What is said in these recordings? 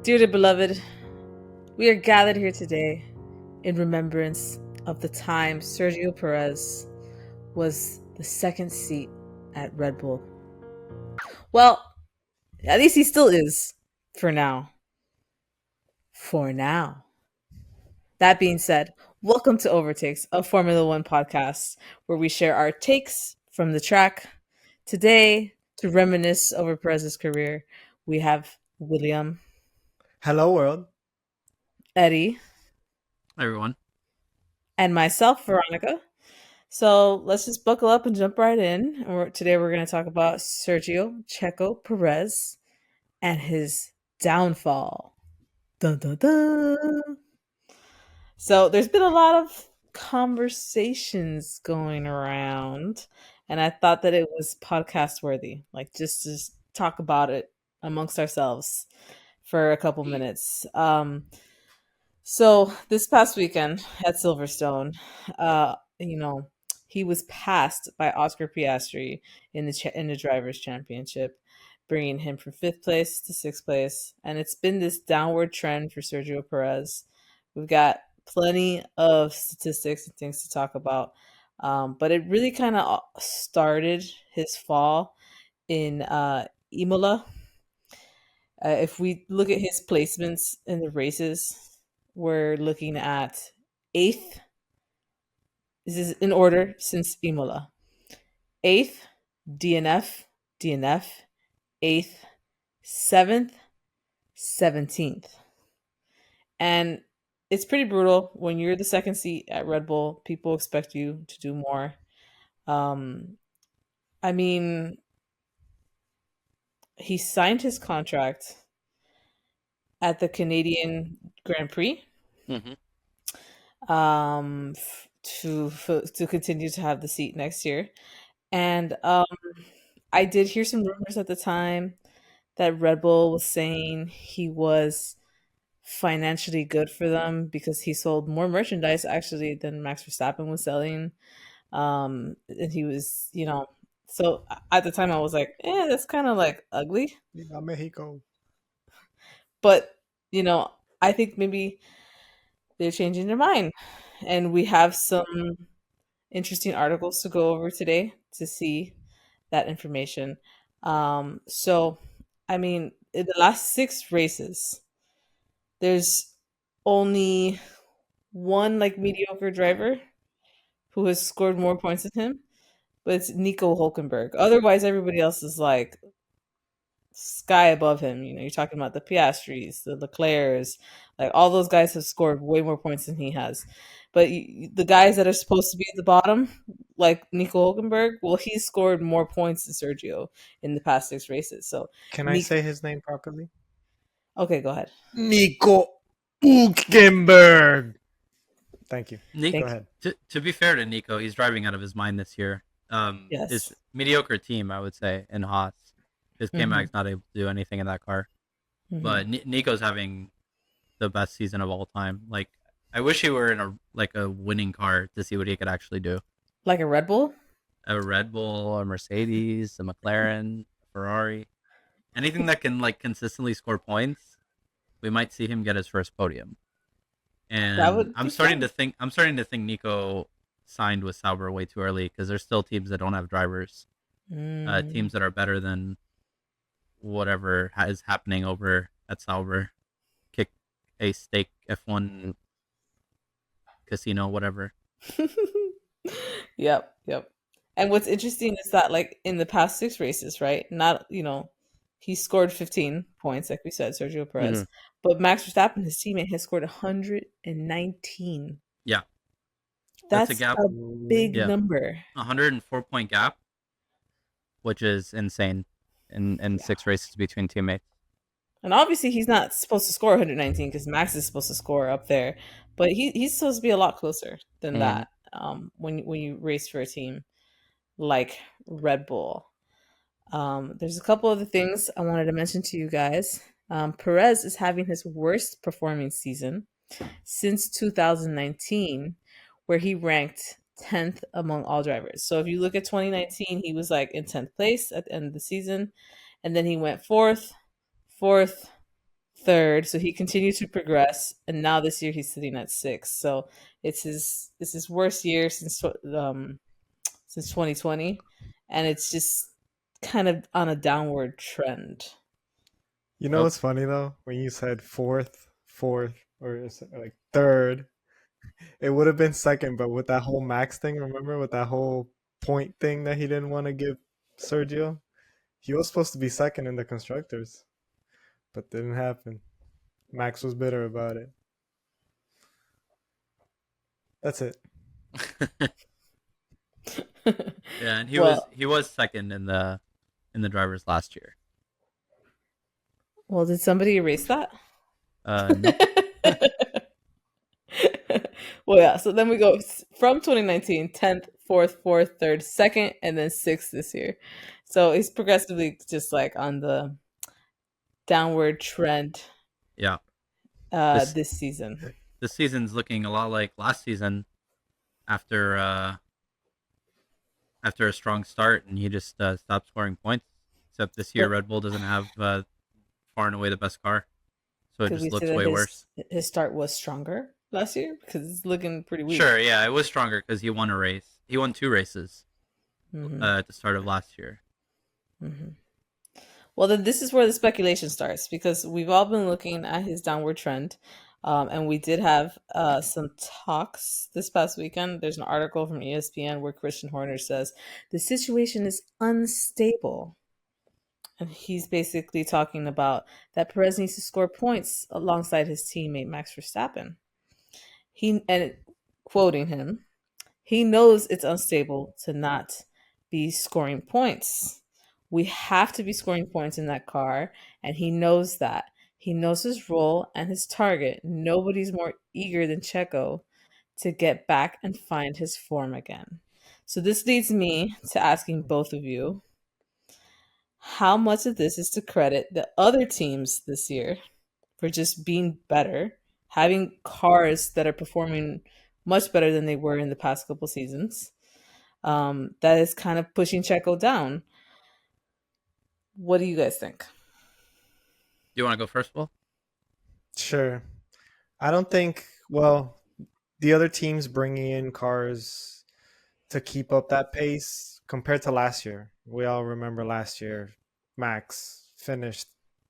Dearly beloved, we are gathered here today in remembrance of the time Sergio Perez was the second seat at Red Bull. Well, at least he still is for now. For now. That being said, welcome to Overtakes, a Formula One podcast where we share our takes from the track. Today, to reminisce over Perez's career, we have William, Hello, world. Eddie, everyone. and myself, Veronica. So let's just buckle up and jump right in. Today we're going to talk about Sergio Checo Perez and his downfall. Dun, dun, dun. So there's been a lot of conversations going around, and I thought that it was podcast worthy, like just to talk about it amongst ourselves for a couple minutes. So this past weekend at Silverstone, he was passed by Oscar Piastri in the drivers' championship, bringing him from fifth place to sixth place, and it's been this downward trend for Sergio Perez. We've got plenty of statistics and things to talk about, but it really kind of started his fall in Imola. If we look at his placements in the races, we're looking at eighth. This is in order since Imola. Eighth, DNF, DNF. Eighth, seventh, 17th. And it's pretty brutal. When you're the second seat at Red Bull, people expect you to do more. I mean, he signed his contract at the Canadian Grand Prix. Mm-hmm. To continue to have the seat next year. And I did hear some rumors at the time that Red Bull was saying he was financially good for them because he sold more merchandise actually than Max Verstappen was selling. And he was, so at the time I was like, that's kind of like ugly. Viva Mexico. But, I think maybe they're changing their mind. And we have some interesting articles to go over today to see that information. So, I mean, in the last 6 races, there's only one like mediocre driver who has scored more points than him, but it's Nico Hulkenberg. Otherwise, everybody else is like sky above him. You're talking about the Piastris, the Leclercs, like all those guys have scored way more points than he has. But the guys that are supposed to be at the bottom, like Nico Hulkenberg, well, he scored more points than Sergio in the past 6 races. So Can I say his name properly? Okay, go ahead. Nico Hulkenberg. Thank you. Nico, Go ahead. To be fair to Nico, he's driving out of his mind this year. Yes. His mediocre team, I would say, in Haas. His K-Mag's not able to do anything in that car. Mhm. But Nico's having the best season of all time. Like, I wish he were in a winning car to see what he could actually do. Like a Red Bull? A Red Bull, a Mercedes, a McLaren, a Ferrari. Anything that can like consistently score points, we might see him get his first podium. And I'm starting to think Nico signed with Sauber way too early because there's still teams that don't have drivers. Teams that are better than whatever is happening over at Sauber. Kick a stake F1 casino, whatever. Yep. And what's interesting is that like in the past 6 races, right? Not, he scored 15 points, like we said, Sergio Perez. But Max Verstappen, his teammate, has scored 119. Yeah. That's a gap. A big number. 104-point gap, which is insane in 6 races between teammates. And obviously he's not supposed to score 119 because Max is supposed to score up there. But he's supposed to be a lot closer than that when you race for a team like Red Bull. There's a couple other things I wanted to mention to you guys. Perez is having his worst performing season since 2019, where he ranked 10th among all drivers. So if you look at 2019, he was like in 10th place at the end of the season, and then he went 4th, 4th, third, so he continued to progress, and now this year he's sitting at sixth. So it's his worst year since 2020, and it's just kind of on a downward trend. You know what's funny though? When you said fourth, or like third, it would have been second, but with that whole Max thing, remember with that whole point thing that he didn't want to give Sergio, he was supposed to be second in the constructors, but didn't happen. Max was bitter about it. That's it. Yeah, and Well, he was second in the drivers last year. well, did somebody erase that? Nope. Well, yeah. So then we go from 2019, 10th, 4th, 4th, 3rd, 2nd, and then 6th this year. So he's progressively just like on the downward trend. Yeah. This season. This season's looking a lot like last season after a strong start, and he just stopped scoring points. Except this year, Red Bull doesn't have far and away the best car, so it just looks way worse. His start was stronger last year because it's looking pretty weak. Sure, yeah, it was stronger because he won a race. He won 2 races at the start of last year. Mm-hmm. Well, then this is where the speculation starts because we've all been looking at his downward trend. And we did have some talks this past weekend. There's an article from ESPN where Christian Horner says the situation is unstable. And he's basically talking about that Perez needs to score points alongside his teammate Max Verstappen. Quoting him, he knows it's unstable to not be scoring points. We have to be scoring points in that car, and he knows that. He knows his role and his target. Nobody's more eager than Checo to get back and find his form again. So this leads me to asking both of you, how much of this is to credit the other teams this year for just being better, having cars that are performing much better than they were in the past couple seasons, that is kind of pushing Checo down? What do you guys think? Do you want to go first, Will? Sure. I don't think, well, the other teams bringing in cars to keep up that pace compared to last year. We all remember last year, Max finished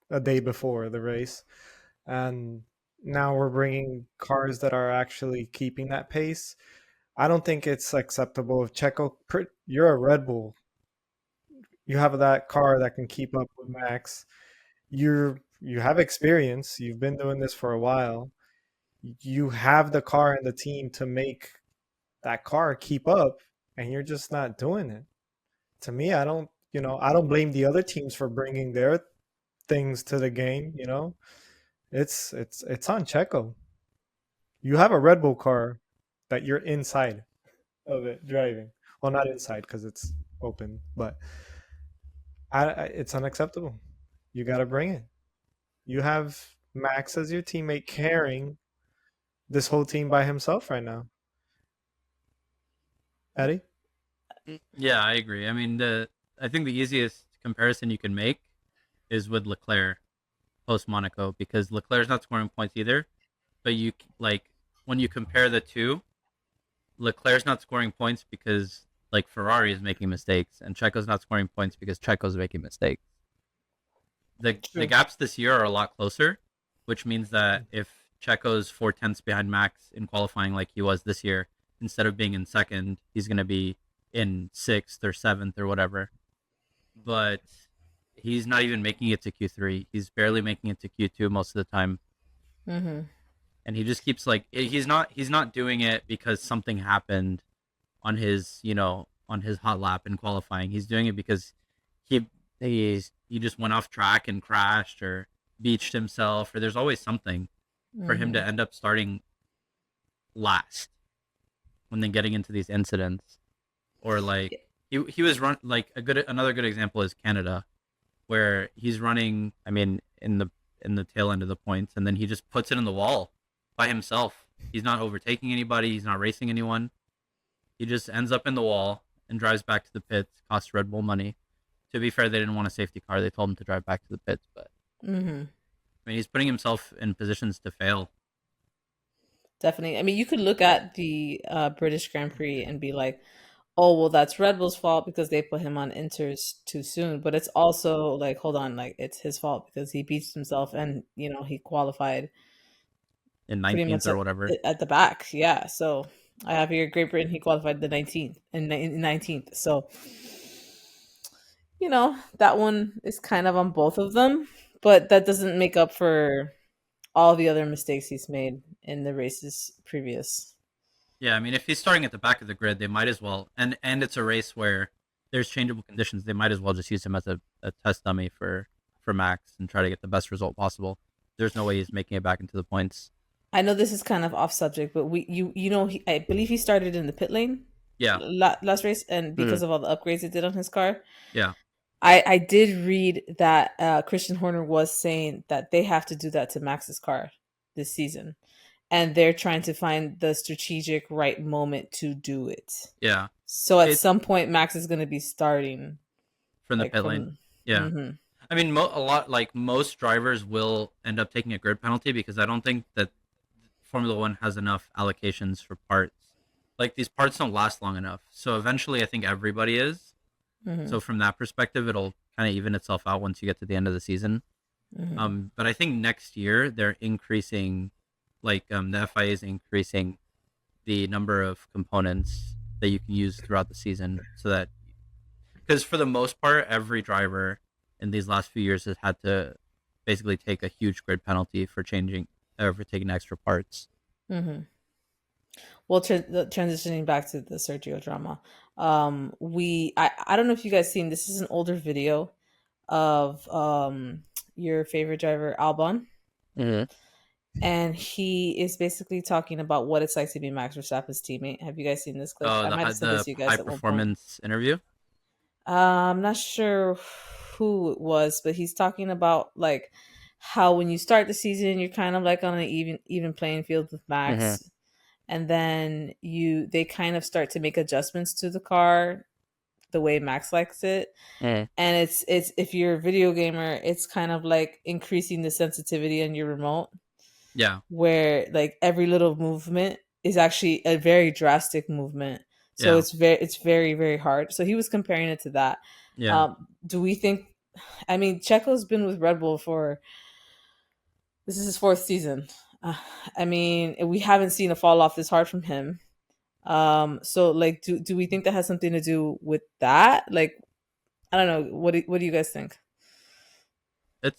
a day before the race. And now we're bringing cars that are actually keeping that pace. I don't think it's acceptable. If Checo, you're a Red Bull, you have that car that can keep up with Max. You have experience. You've been doing this for a while. You have the car and the team to make that car keep up, and you're just not doing it. To me, I don't blame the other teams for bringing their things to the game. It's on Checo. You have a Red Bull car that you're inside of it driving. Well, not inside because it's open, but it's unacceptable. You got to bring it. You have Max as your teammate carrying this whole team by himself right now. Eddie? Yeah, I agree. I mean, I think the easiest comparison you can make is with Leclerc post Monaco, because Leclerc's not scoring points either. But when you compare the two, Leclerc's not scoring points because Ferrari is making mistakes, and Checo's not scoring points because Checo's making mistakes. The gaps this year are a lot closer, which means that if Checo's 4/10 behind Max in qualifying like he was this year, instead of being in second, he's going to be in 6th or 7th or whatever. But he's not even making it to Q3. He's barely making it to Q2 most of the time. Mm-hmm. And he just keeps he's not doing it because something happened on his hot lap in qualifying. He's doing it because he just went off track and crashed or beached himself, or there's always something for him to end up starting last when then getting into these incidents. Or he was another good example is Canada, where he's running, I mean, in the tail end of the points, and then he just puts it in the wall by himself. He's not overtaking anybody, he's not racing anyone. He just ends up in the wall and drives back to the pits, costs Red Bull money. To be fair, they didn't want a safety car. They told him to drive back to the pits, but I mean, he's putting himself in positions to fail. Definitely. I mean, you could look at the British Grand Prix and be like, oh, well, that's Red Bull's fault because they put him on inters too soon. But it's also like, hold on, like it's his fault because he beats himself and, he qualified In pretty 19th much or whatever. at the back. Yeah. So I have here Great Britain, he qualified the 19th and 19th. So, that one is kind of on both of them, but that doesn't make up for all the other mistakes he's made in the races previous. Yeah, I mean, if he's starting at the back of the grid, they might as well. And it's a race where there's changeable conditions. They might as well just use him as a test dummy for Max and try to get the best result possible. There's no way he's making it back into the points. I know this is kind of off subject, but I believe he started in the pit lane Yeah, last race, and because of all the upgrades it did on his car. yeah, I did read that Christian Horner was saying that they have to do that to Max's car this season, and they're trying to find the strategic right moment to do it. yeah. So at It some point, Max is going to be starting from the like pit lane. from. Yeah. Mm-hmm. I mean, a lot like most drivers will end up taking a grid penalty because I don't think that Formula One has enough allocations for parts. Like these parts don't last long enough. So eventually, I think everybody is. Mm-hmm. So from that perspective, it'll kind of even itself out once you get to the end of the season. Mm-hmm. But I think next year they're increasing, the FIA is increasing the number of components that you can use throughout the season, so that because for the most part, every driver in these last few years has had to basically take a huge grid penalty for changing or for taking extra parts. Mm-hmm. Well, transitioning back to the Sergio drama, I don't know if you guys seen this is an older video of your favorite driver Albon, Mm-hmm. and he is basically talking about what it's like to be Max Verstappen's teammate. Have you guys seen this clip? Oh, I might have sent this the to you high guys at one point. performance interview. I'm not sure who it was, but he's talking about like how when you start the season, you're kind of like on an even playing field with Mm-hmm. Max, and then they kind of start to make adjustments to the car the way Max likes it. Mm-hmm. And it's if you're a video gamer, it's kind of like increasing the sensitivity on your remote, Yeah, where like every little movement is actually a very drastic movement. So yeah, it's very very hard. So he was comparing it to that. yeah. Do we think? I mean, Checo's been with Red Bull for this is his fourth season. Uh, I mean, we haven't seen a fall off this hard from him. So like, do we think that has something to do with that? Like, I don't know. What do you guys think?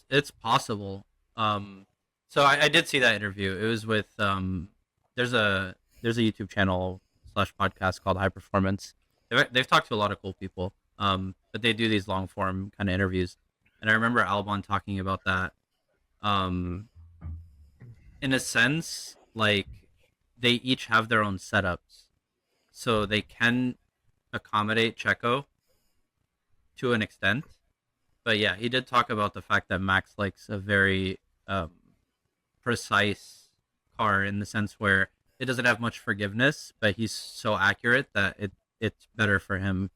It's possible. So I did see that interview. It was with there's a YouTube channel slash podcast called High Performance. They've talked to a lot of cool people. But they do these long form kind of interviews, and I remember Albon talking about that. Um, in a sense, like they each have their own setups, so they can accommodate Checo to an extent. But yeah, he did talk about the fact that Max likes a very precise car in the sense where it doesn't have much forgiveness, but he's so accurate that it's better for him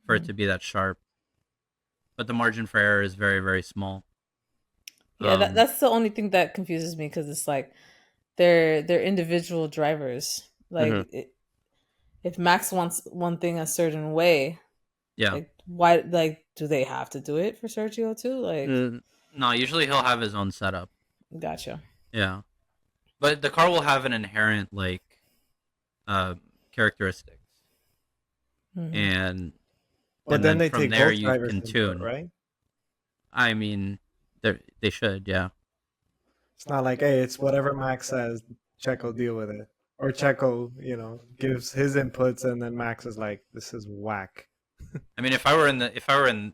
for it to be that sharp. But the margin for error is very very small. Yeah, Um, that's the only thing that confuses me because it's like they're individual drivers. mhm. Like if Max wants one thing a certain way, Yeah. like why? Like do they have to do it for Sergio too? Like, No, usually he'll have his own setup. gotcha. Yeah, but the car will have an inherent uh, characteristics, Hmm. and But then then they from take there both you drivers can input, tune. right? I mean, they should, yeah. It's not like, hey, it's whatever Max says, Checo deal with it. Or Checo, gives his inputs and then Max is like, this is whack. I mean, if I were in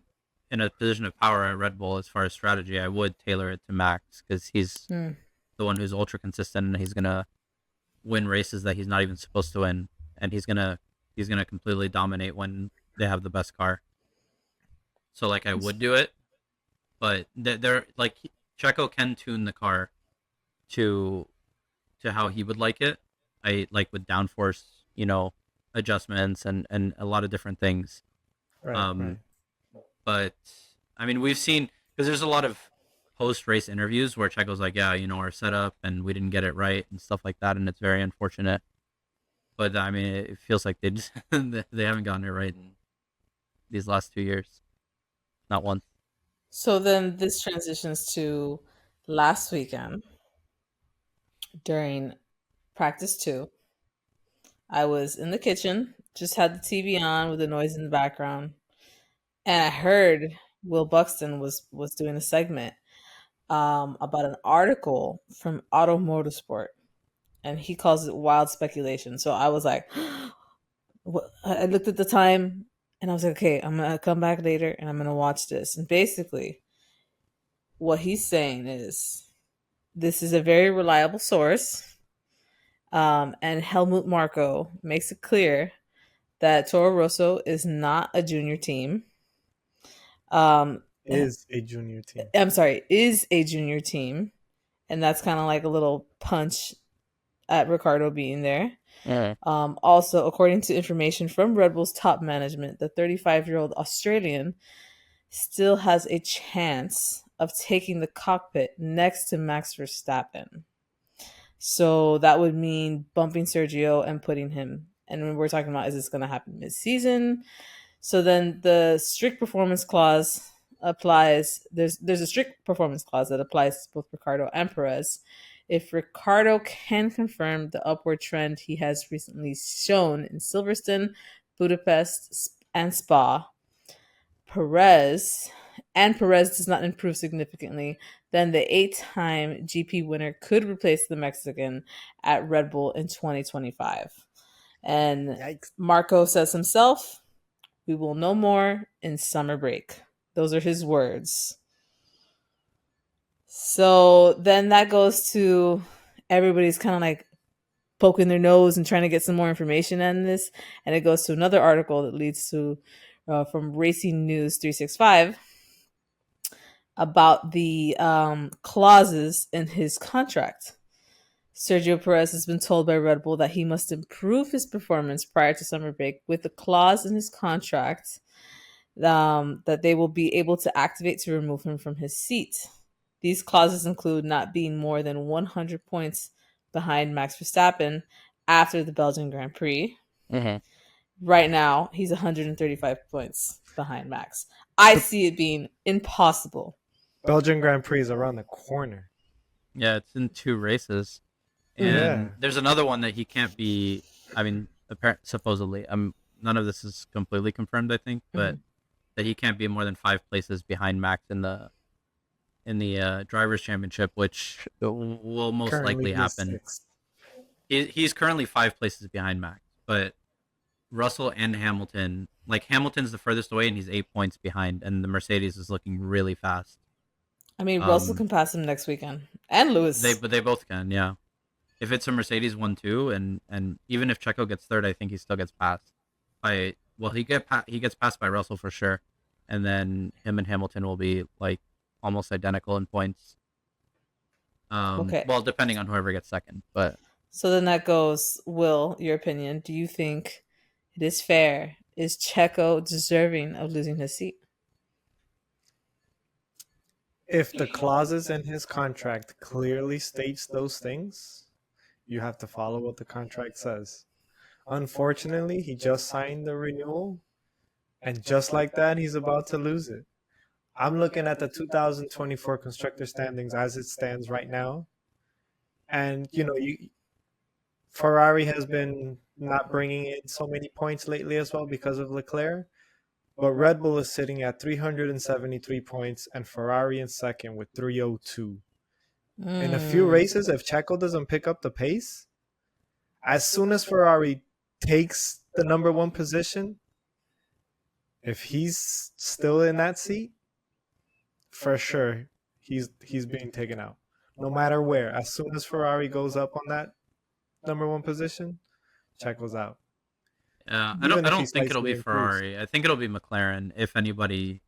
a position of power at Red Bull as far as strategy, I would tailor it to Max because he's Hmm. the one who's ultra consistent and he's gonna win races that he's not even supposed to win, and he's gonna completely dominate when they have the best car. So like I would do it, but they're like Checo can tune the car to how he would like it. I like with downforce, adjustments and a lot of different things. Right, right. Um, but I mean, we've seen because there's a lot of post-race interviews where Checo's like, yeah, our setup and we didn't get it right and stuff like that, and it's very unfortunate. But I mean, it feels like they just they haven't gotten it right in these last 2 years, not once. So then this transitions to last weekend during practice 2. I was in the kitchen, just had the TV on with the noise in the background, and I heard Will Buxton was doing a segment about an article from Auto Motorsport, and he calls it wild speculation. So I was like, I looked at the time, and I was like, okay, I'm gonna come back later, and I'm gonna watch this. And basically, what he's saying is this is a very reliable source, and Helmut Marko makes it clear that Toro Rosso is not a junior team. Is a junior team. I'm sorry, is a junior team, and that's kind of like a little punch at Ricardo being there. Also, according to information from Red Bull's top management, the 35-year-old Australian still has a chance of taking the cockpit next to Max Verstappen. So that would mean bumping Sergio and putting him. And when we're talking about, is this going to happen mid-season? So then the strict performance clause applies. There's a strict performance clause that applies to both Ricardo and Perez. If Ricardo can confirm the upward trend he has recently shown in Silverstone, Budapest, and Spa, Perez does not improve significantly, then the 8-time GP winner could replace the Mexican at Red Bull in 2025. And Yikes. Marco says himself, we will know more in summer break. Those are his words. So then that goes to everybody's kind of like poking their nose and trying to get some more information on this. And it goes to another article that leads to from Racing News 365 about the clauses in his contract. Sergio Perez has been told by Red Bull that he must improve his performance prior to summer break with a clause in his contract that they will be able to activate to remove him from his seat. These clauses include not being more than 100 points behind Max Verstappen after the Belgian Grand Prix. Right now, he's 135 points behind Max. I see it being impossible. Belgian Grand Prix is around the corner. Yeah, it's in 2 races. And there's another one that he can't be. I mean, supposedly, none of this is completely confirmed, I think, but that he can't be more than 5 places behind Max in the drivers' championship, which will most likely happen. He's currently 5 places behind Max, but Russell and Hamilton, like Hamilton's the furthest away, and he's 8 points behind, and the Mercedes is looking really fast. I mean, Russell can pass him next weekend, and Lewis. They both can, yeah. If it's a Mercedes 1-2, and even if Checo gets third, I think he still gets passed by. Well, he gets passed by Russell for sure, and then him and Hamilton will be like almost identical in points. Okay. Well, depending on whoever gets second, but so then that goes. Will, your opinion? Do you think it is fair? Is Checo deserving of losing his seat? If the clauses in his contract clearly states those things, you have to follow what the contract says. Unfortunately, he just signed the renewal, and just like that, he's about to lose it. I'm looking at the 2024 constructor standings as it stands right now, and Ferrari has been not bringing in so many points lately as well because of Leclerc, but Red Bull is sitting at 373 points and Ferrari in second with 302. In a few races, if Checo doesn't pick up the pace, as soon as Ferrari takes the number 1 position, if he's still in that seat, for sure he's being taken out. No matter where, as soon as Ferrari goes up on that number 1 position, Checo's out. Yeah, I don't think it'll be Ferrari. I think it'll be McLaren if anybody.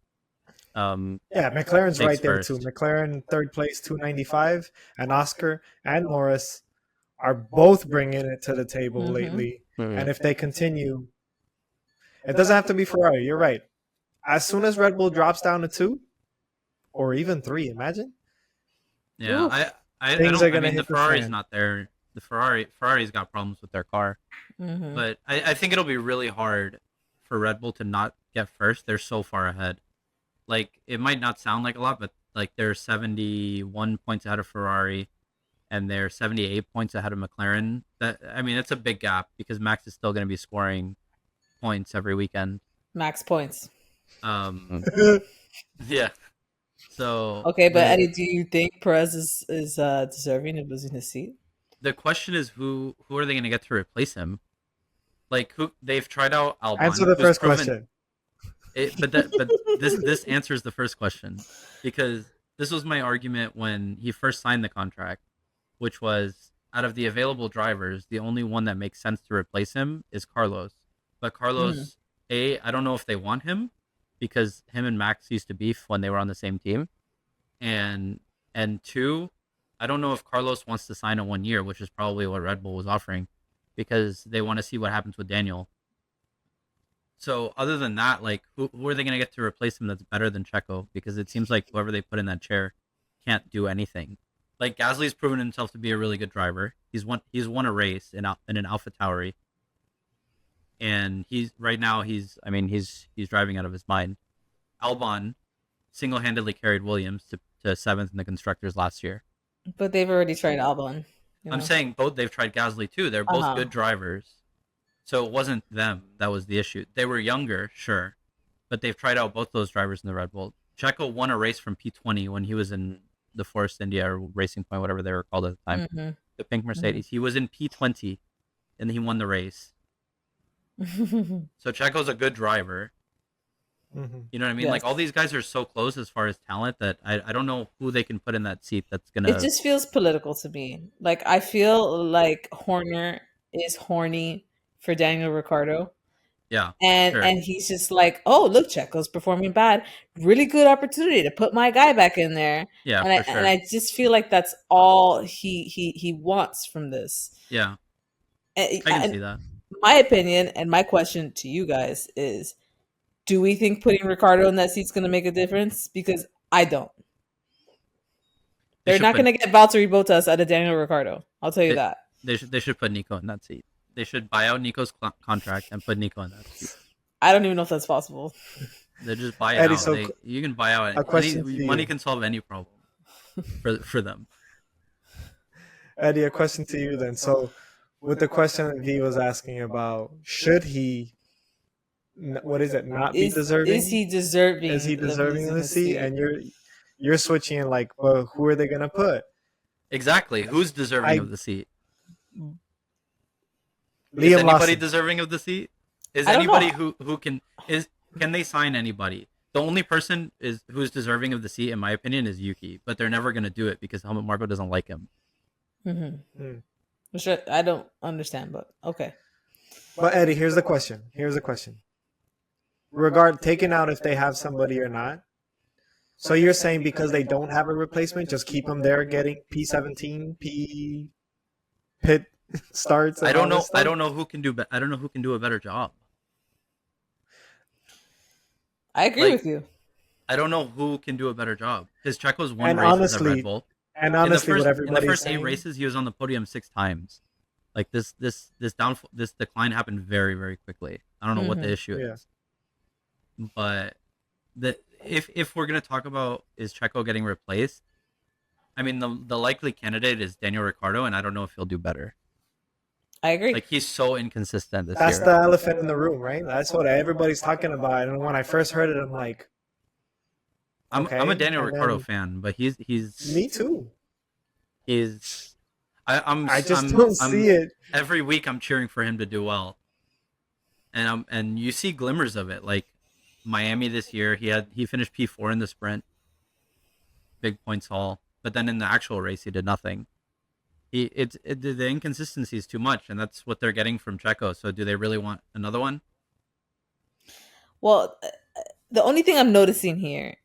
McLaren's right there too. McLaren 3rd place, 295, and Oscar and Norris are both bringing it to the table lately. And if they continue, it doesn't have to be Ferrari. You're right. As soon as Red Bull drops down to 2 or even 3, imagine Yeah, Oof. I Things don't. are I gonna mean, the hit the Ferrari's fan. not there. The Ferrari's got problems with their car, Hmm. but I think it'll be really hard for Red Bull to not get first. They're so far ahead. Like it might not sound like a lot, but like they're 71 points ahead of Ferrari, and they're 78 points ahead of McLaren. That I mean, it's a big gap because Max is still going to be scoring points every weekend. Max points. Um, yeah. So Okay, but Eddie, do you think Perez is deserving of losing his seat? the question is who are they going to get to replace him? Like who they've tried out Answer Albon, the who's first proven question. it, but this answers the first question because this was my argument when he first signed the contract, which was out of the available drivers, the only one that makes sense to replace him is Carlos. But Mhm. Carlos, I don't know if they want him because him and Max used to beef when they were on the same team, and two, I don't know if Carlos wants to sign a 1 year, which is probably what Red Bull was offering, because they want to see what happens with Daniel. So other than that, like who are they going to get to replace him that's better than Checo? Because it seems like whoever they put in that chair can't do anything. Like Gasly's proven himself to be a really good driver. He's won a race in an Alpha Tauri, and he's right now he's driving out of his mind. Albon single handedly carried Williams to seventh in the constructors last year. But they've already tried Albon. You I'm know. saying both they've tried Gasly too. They're Uh both huh. good drivers. So it wasn't them that was the issue. They were younger, sure, but they've tried out both those drivers in the Red Bull. Checo won a race from P20 when he was in the Force India or Racing Point, whatever they were called at the time, Hmm. the pink Mercedes. He was in P20 and he won the race. Hmm. So Checo's a good driver. Hmm. You know what I mean? Yes. Like all these guys are so close as far as talent that I don't know who they can put in that seat that's It gonna. just feels political to me. Like I feel like Horner is horny for Daniel Ricciardo. Yeah, And sure. and he's just like, oh, look, Checo's performing bad. Really good opportunity to put my guy back in there. Yeah, And for I sure. just feel like that's all he wants from this. Yeah, I can And see that. my opinion and my question to you guys is, do we think putting Ricardo in that seat's going to make a difference? Because I don't. They They're should not put going to get Valtteri Bottas out of Daniel Ricciardo. I'll tell you they, that. they should put Nico in that seat. They should buy out Nico's contract and put Nico in that seat. I don't even know if that's possible. They just buy it Eddie, out. so You can buy out a any question to money you. can solve any problem for them. Eddie, a question to you then. So, with the question that V was asking about, should he, what is it, not be Is deserving? he Is he deserving of deserving of losing the his seat? seat? And you're switching in like, well, who are they gonna put? Exactly. Who's deserving I of the seat? Is Liam anybody Lawson. deserving of the seat? Is I don't know. anybody who can they sign anybody? The only person is who's deserving of the seat, in my opinion, is Yuki. But they're never going to do it because Helmut Marko doesn't like him. Mm-hmm. Hmm. Which I don't understand, but okay. But Eddie, here's the question. Taking out if they have somebody or not. So you're saying because they don't have a replacement, just keep them there getting P17, P pit starts I and don't all this know. I stuff? don't know who can do. I don't know who can do a better job. I agree Like with you. I don't know who can do a better job because Checo's won And races at Red honestly, Bull. and In the honestly, what first in the everybody's first eight saying, races, he was on the podium 6 times. Like this decline happened very very quickly. I don't know what the Mm-hmm. issue yeah. is, but the if we're gonna talk about is Checo getting replaced, I mean the likely candidate is Daniel Ricciardo, and I don't know if he'll do better. I agree. Like he's so inconsistent this That's year. the elephant in the room, right? That's what everybody's talking about. And when I first heard it, I'm like, I'm a okay. Daniel And Ricciardo then fan, but me too. he's I, I'm I just I'm don't see I'm it. every week I'm cheering for him to do well, and you see glimmers of it. Like Miami this year, he finished P4 in the sprint, big points haul, but then in the actual race he did nothing. The inconsistency is too much, and that's what they're getting from Checo. So do they really want another one? Well, the only thing I'm noticing here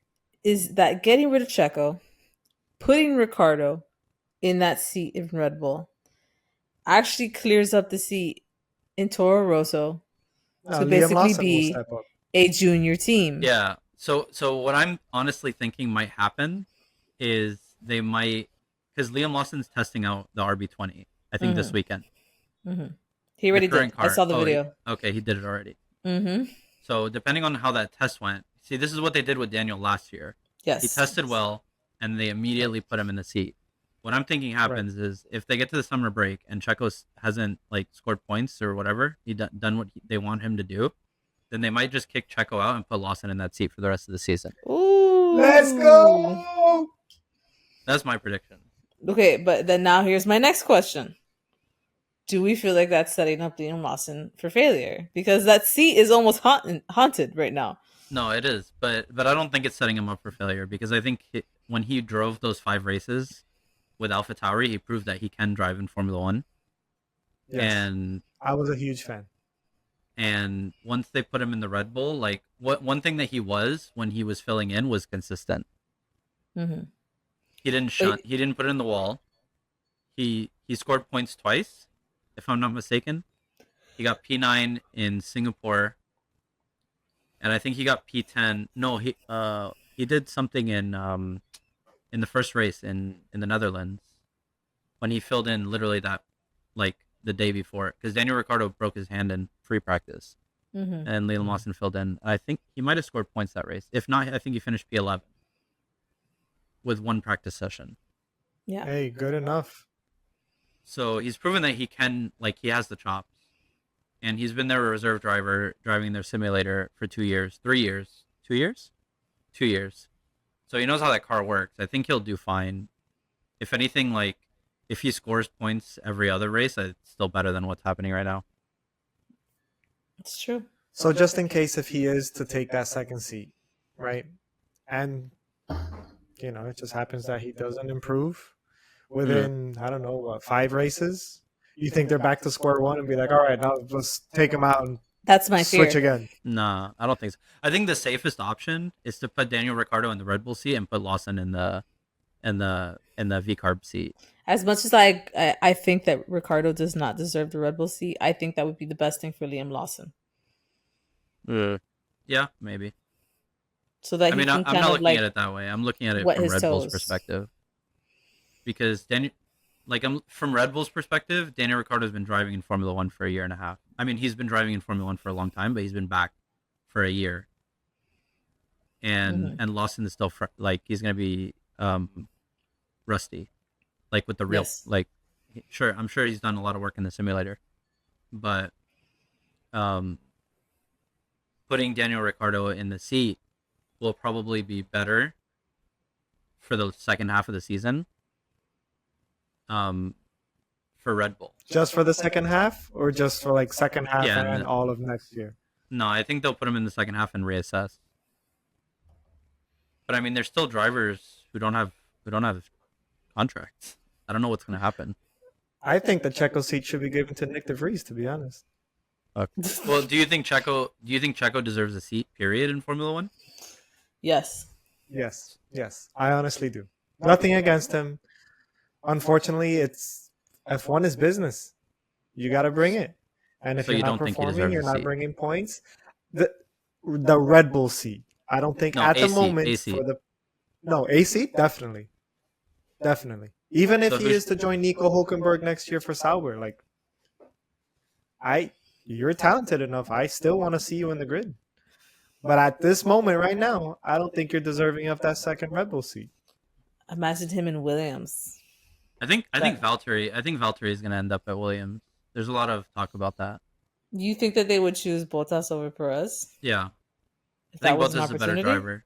is that getting rid of Checo, putting Ricardo in that seat in Red Bull, actually clears up the seat in Toro Rosso to Liam basically Lawson will be step up. a junior team. Yeah. So what I'm honestly thinking might happen is they might because Liam Lawson's testing out the RB20. I think this weekend. He The already did. current I car. saw the video. Okay, he did it already. So depending on how that test went, see, this is what they did with Daniel last year. Yes. He tested well, and they immediately put him in the seat. What I'm thinking happens is if they get to the summer break and Checo hasn't like scored points or whatever, he done what they want him to do, then they might just kick Checo out and put Lawson in that seat for the rest of the season. Ooh. Let's go! That's my prediction. Okay, but then now here's my next question. Do we feel like that's setting up Liam Lawson for failure? Because that seat is almost haunted right now. No, it is, but I don't think it's setting him up for failure because I think when he drove those 5 races with AlphaTauri, he proved that he can drive in Formula One. Yes. And I was a huge fan. And once they put him in the Red Bull, like one thing that he was when he was filling in was consistent. He didn't shunt. He didn't put it in the wall. He scored points twice, if I'm not mistaken. He got P9 in Singapore, and I think he got P10. No, he did something in the first race in the Netherlands when he filled in literally that like the day before because Daniel Ricciardo broke his hand in free practice, and Liam Lawson filled in. I think he might have scored points that race. If not, I think he finished P11 with 1 practice session. Yeah. Hey, good enough. So he's proven that he can, like, he has the chops. And he's been their reserve driver, driving their simulator for 2 years, 3 years. 2 years? 2 years. So he knows how that car works. I think he'll do fine. If anything, like, if he scores points every other race, it's still better than what's happening right now. It's true. So just in case if he is to take that second seat, right? And, you know, it just happens that he doesn't improve within, I don't know, 5 races. You think they're back to square one and be like, all right, now let's take him out and that's my switch fear. again? Nah, I don't think so. I think the safest option is to put Daniel Ricciardo in the Red Bull seat and put Lawson in the V-carb seat. As much as I think that Ricciardo does not deserve the Red Bull seat, I think that would be the best thing for Liam Lawson. Yeah, maybe. So that I mean, I'm not looking at it that way. I'm looking at it from Red Bull's perspective. Because from Red Bull's perspective, Daniel Ricciardo's been driving in Formula One for a year and a half. I mean, he's been driving in Formula One for a long time, but he's been back for a year. And Lawson is still he's gonna be rusty, like with the real Sure, I'm sure he's done a lot of work in the simulator, but putting Daniel Ricciardo in the seat will probably be better for the second half of the season. For Red Bull. Just for the second half, or just for like second half and all of next year? No, I think they'll put him in the second half and reassess. But I mean, there's still drivers who don't have contracts. I don't know what's going to happen. I think the Checo seat should be given to Nick DeVries, to be honest. Okay. Well, do you think Checo deserves a seat, period, in Formula One? Yes. Yes. I honestly do. Nothing against him. Unfortunately, it's F1 is business. You got to bring it. And if you're not performing, you're not bringing points. The Red Bull seat. I don't think at the moment for the AC definitely. Even if he is to join Nico Hulkenberg next year for Sauber, like you're talented enough. I still want to see you in the grid. But at this moment right now, I don't think you're deserving of that second Red Bull seat. Imagine him in Williams. I think Valtteri is going to end up at Williams. There's a lot of talk about that. You think that they would choose Bottas over Perez? Yeah. If I think Bottas is a better driver.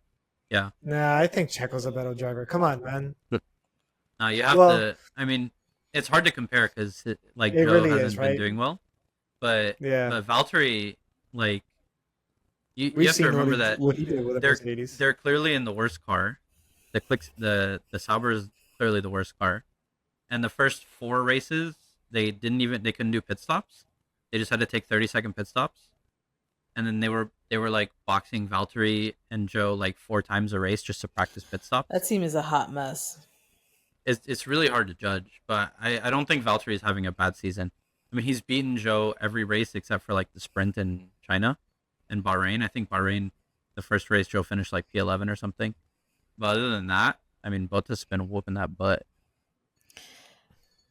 Yeah. Nah, I think Checo's a better driver. Come on, man. You have to. I mean, it's hard to compare because Joe really hasn't been doing well. But Valtteri, you have to remember that what he did with the Mercedes. They're clearly in the worst car. The Sauber is clearly the worst car. And the first 4 races, they couldn't do pit stops. They just had to take 30-second pit stops. And then they were boxing Valtteri and Joe 4 times a race just to practice pit stops. That team is a hot mess. It's really hard to judge, but I don't think Valtteri is having a bad season. I mean, he's beaten Joe every race except for the sprint in China and Bahrain. I think Bahrain, the first race, Joe finished P11 or something. But other than that, I mean, Bottas has been whooping that butt.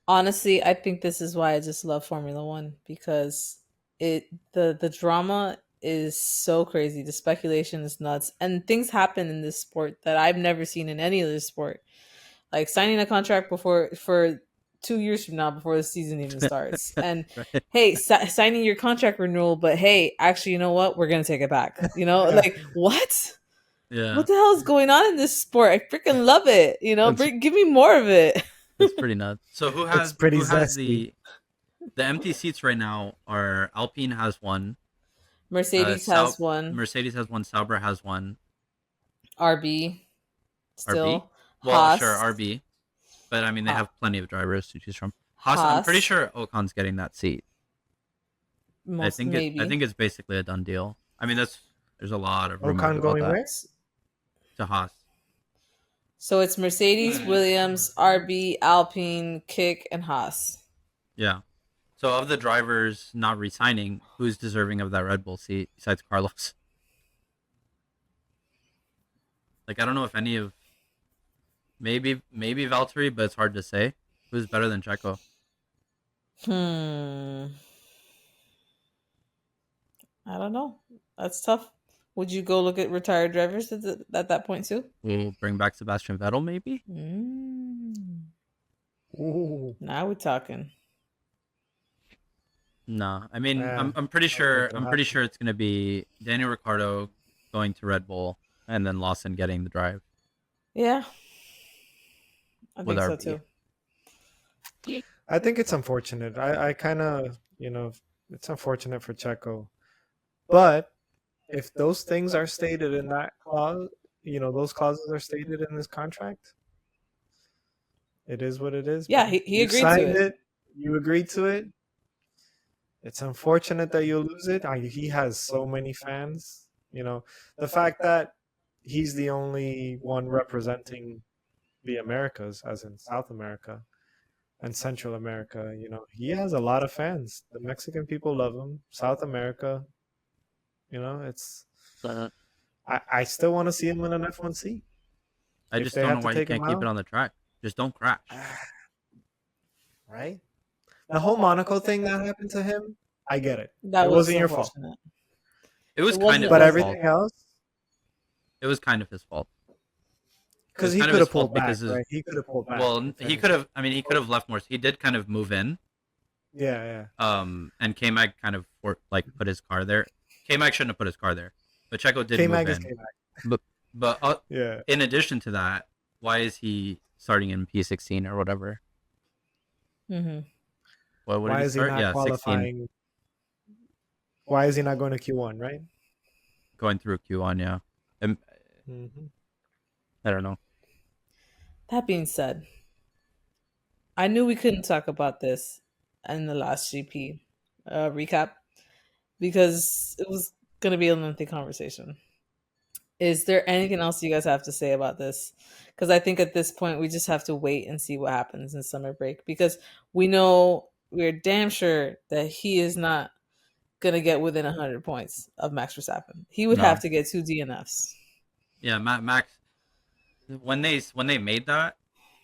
Honestly, I think this is why I just love Formula One, because the drama is so crazy. The speculation is nuts, and things happen in this sport that I've never seen in any other sport. Like signing a contract before for 2 years from now before the season even starts, and Right? hey, signing your contract renewal, but hey, actually, you know what? We're gonna take it back. Like what? Yeah, What the hell is going on in this sport? I freaking love it. it's Give me more of it. it's pretty nuts. So it's pretty who has zesty. the empty seats right now? Are Alpine has one, Mercedes has one. Mercedes has one, Sauber has one, RB RB. still. Well, sure, Haas. RB, but I mean they Ha- have plenty of drivers to choose from. Haas, I'm pretty Haas. sure Ocon's getting that seat. Most I maybe. think it's basically a done deal. I mean there's a lot of rumors Ocon about going that where? to Haas. So it's Mercedes, Williams, RB, Alpine, Kick, and Haas. Yeah. So of the drivers not resigning, who's deserving of that Red Bull seat besides Carlos? Like I don't know if any of maybe Valtteri, but it's hard to say. Who's better than Checo? Hmm. I don't know. That's tough. Would you go look at retired drivers at that point too? We'll bring back Sebastian Vettel, maybe. Ooh, Now we're talking. No, I mean yeah. I'm pretty I don't think sure it'll I'm pretty happen. sure it's gonna be Daniel Ricciardo going to Red Bull and then Lawson getting the drive Yeah, I with think so RB. too. I think it's unfortunate. I kind of, it's unfortunate for Checo. But if those things are stated in that clause, those clauses are stated in this contract, it is what it is, Yeah, man. he You agreed to signed it. it, you agreed to it. It's unfortunate that you lose it. He has so many fans. The fact that he's the only one representing the Americas, as in South America and Central America, he has a lot of fans. The Mexican people love him. South America, it's. Uh, I still want to see him in an F1C. I If just they don't know have to why he take him can't keep it out, on the track. Just don't crash. right? The whole Monaco thing that happened to him, I get it. That It was wasn't your fault. unfortunate. It It was kind wasn't. of But his Wasn't. fault. everything else, It was kind of his fault. It because was he kind of could his have fault pulled back, because his right? He could have pulled back well and he finished. could have. I mean he could have left more. He did kind of move in. Yeah, And K Mag kind of put his car there. K Mag shouldn't have put his car there, but Checo did K move Mag is in. K Mag. But Yeah. in addition to that, why is he starting in P16 or whatever? Mm-hmm. What did Why he is he start? not Yeah, 16 qualifying? Why is he not going to Q1, right? going through Q1. Yeah, and Mm-hmm. I don't know. That being said, I knew we couldn't talk about this in the last GP recap because it was going to be a lengthy conversation. Is there anything else you guys have to say about this? Because I think at this point we just have to wait and see what happens in summer break, because we're damn sure that he is not going to get within 100 points of Max Verstappen. He would have No. to get 2 DNFs. Yeah, Max. When they made that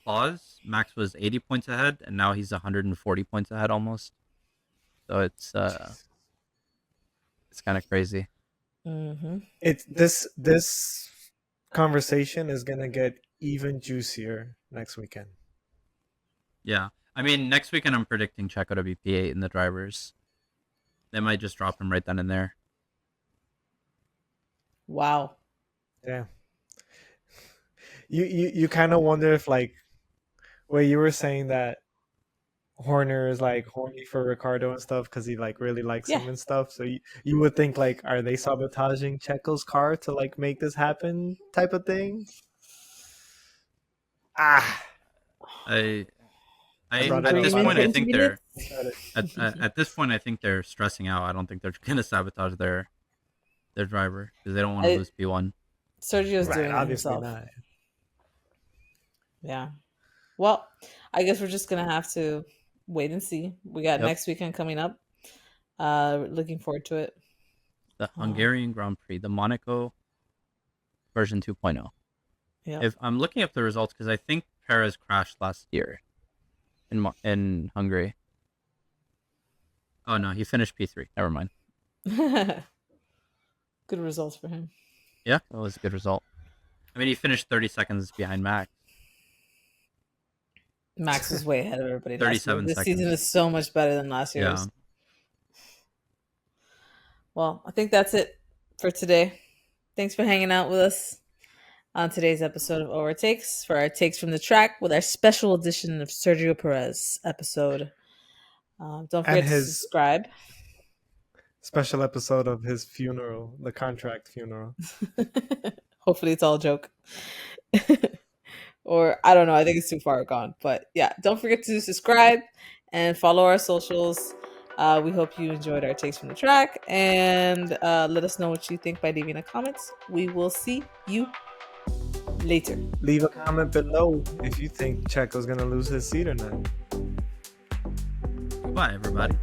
clause, Max was 80 points ahead, and now he's 140 points ahead almost. So it's kind of crazy. Mm-hmm. It's this conversation is gonna get even juicier next weekend. Yeah, I mean next weekend I'm predicting Checo to be P8 in the drivers. They might just drop him right then and there. Wow. Yeah. You kind of wonder if you were saying that Horner is horny for Ricardo and stuff because he really likes Yeah. him and stuff. So you would think are they sabotaging Checo's car to make this happen type of thing? Ah, I I brought it at up. this Bring him point in I for think they're intermediates. at this point I think they're stressing out. I don't think they're gonna sabotage their driver because they don't want to lose P1. Sergio's Right, doing it obviously himself. not. Yeah. Well, I guess we're just gonna have to wait and see. We got Yep. next weekend coming up. Looking forward to it. The Hungarian Grand Prix, the Monaco version 2.0. Yeah. If I'm looking up the results because I think Perez crashed last year in Hungary. Oh no, he finished P3. Never mind. Good results for him. Yeah, that was a good result. I mean, he finished 30 seconds behind Max. Max was way ahead of everybody. 37 this seconds. season is so much better than last year's. Yeah. Well, I think that's it for today. Thanks for hanging out with us on today's episode of Overtakes for our takes from the track with our special edition of Sergio Perez episode. Don't forget to subscribe. Special episode of his funeral, the contract funeral. Hopefully it's all a joke. Or I don't know, I think it's too far gone. But yeah, don't forget to subscribe and follow our socials. We hope you enjoyed our takes from the track, and let us know what you think by leaving a comment. We will see you later. Leave a comment below if you think Checo's gonna lose his seat or not. Bye, everybody.